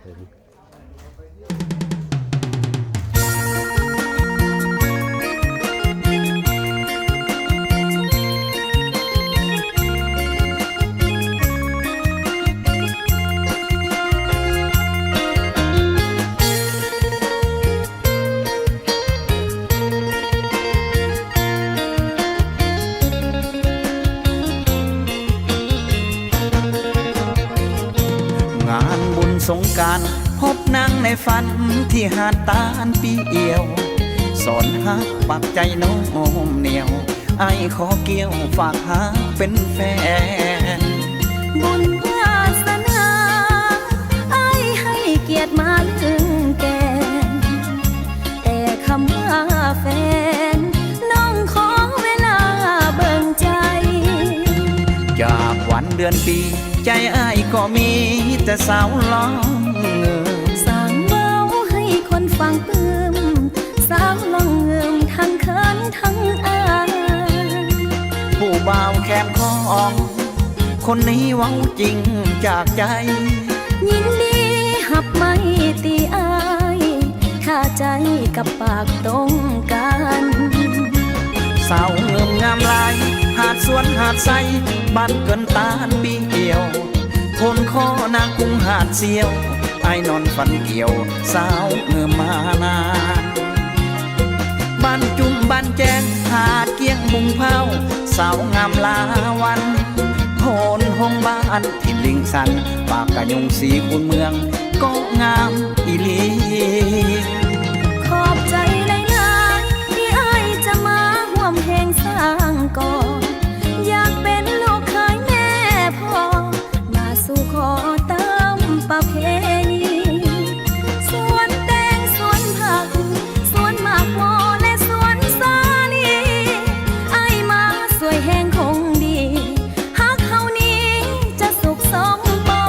ถึงสงกรานต์พบนางในฝันที่หาดตาลปีเอียวสอนหักปักใจน้องเหนียวไอ้ขอเกี่ยวฝากหาเป็นแฟนบุญวาสนาไอ้ให้เกียรติมาลึงแกนแต่คำว่าแฟนน้องขอเวลาเบิ่งใจจากวันเดือนปีใจอ้ายก็มีแต่สาวล้องสร้างเบาให้คนฟังปลื้มสาวลองเงิมทั้งเขินทั้งอายผู้บ่าวแคมคองคนนี้เว้าจริงจากใจยินดีหับไม่ตีอายถ้าใจกับปากตรงกันสาวเงิมงามลายหาดสวนหาดใสบ้านเกินตาลปีเกี่ยวคนคอนางกุ้งหาดเสียวไอ้นอนฝันเกี่ยวสาวเงิมมานานบ้านจุ่มบ้านแจ้งหาดเกี้ยงบุงเผาสาวงามลาวันโหนห้องบ้านที่ลิงสันปากกะยงสีคุณเมืองก็งามอีลีขอบใจหลายๆที่อ้ายจะมาห่วมแห่งสร้างก่ออยากเป็นลูกเคยแม่พ่อมาสู่ขอเติมประเพณีสวนแตงสวนผักสวนหมากโมและสวนสาลีอ้ายมาสวยแห่งคงดีฮักเขานี้จะสุขสมปอ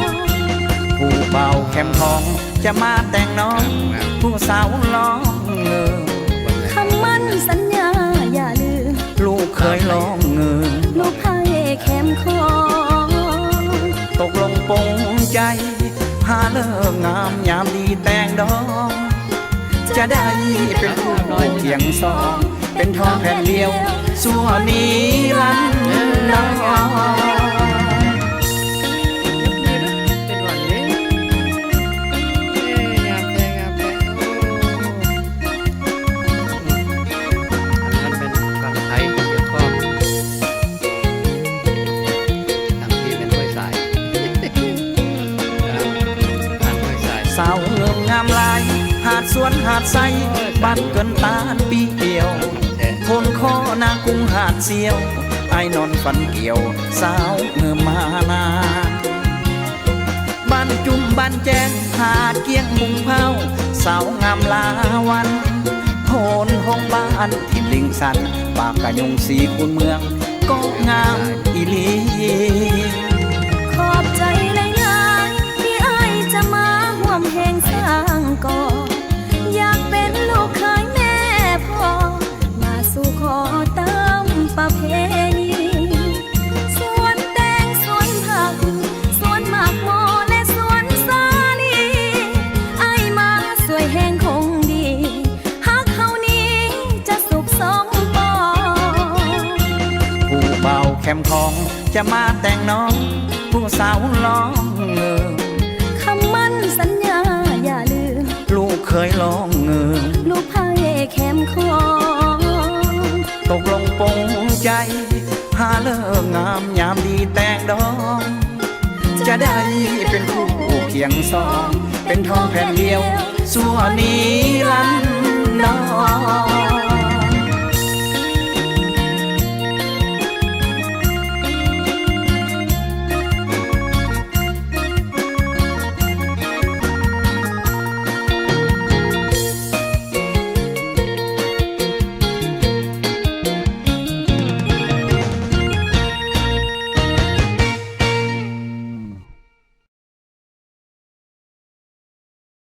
งผู้เบาแคมทองจะมาแต่งน้องผู้สาวร้องเงอคำมั่นสัญญาอย่าลืมลูกเคยร้องเงอลูกไพ่แคมคอตกลงปงใจหาเลิกงามยามดีแต่งดองจะได้เป็นผู้เคียงสองเป็นทองแผ่นเดียวส่วนนี้ลันน้องสาวเงืองามลายหาดสวนหาดใสบ้านเกินตาลปีเกี่ยวคนคอนางกุ้งหาดเสียวไอ้นอนฝันเกี่ยวสาวเงือมานานบ้านจุ่มบ้านแจ้งหาดเกี้ยงมุงเผาสาวงามลาวันโหนห้องบ้านที่ลิงสันปากกะยงสีคุณเมืองก็งามอีลีขอบใจหลายๆที่อ้ายจะมาห่วมแห่งสร้างก่ออยากเป็นลูกเคยแม่พ่อมาสู่ขอเติมประเพณีสวนแตงสวนผักสวนหมากโมและสวนสาลีอ้ายมาสวยแห่งคงดีฮักเขานี้จะสุขสมปองผู้เบาแคมทองจะมาแต่งน้องผู้สาวร้องเงอคำมั่นสัญญาอย่าลืมลูกเคยร้องเงอลูกไพ่แคมคอตกลงปงใจหาเลิกงามยามดีแต่งดองจะได้เป็นคู่เคียงสองเป็นทองแผ่นเดียวส่วนนี้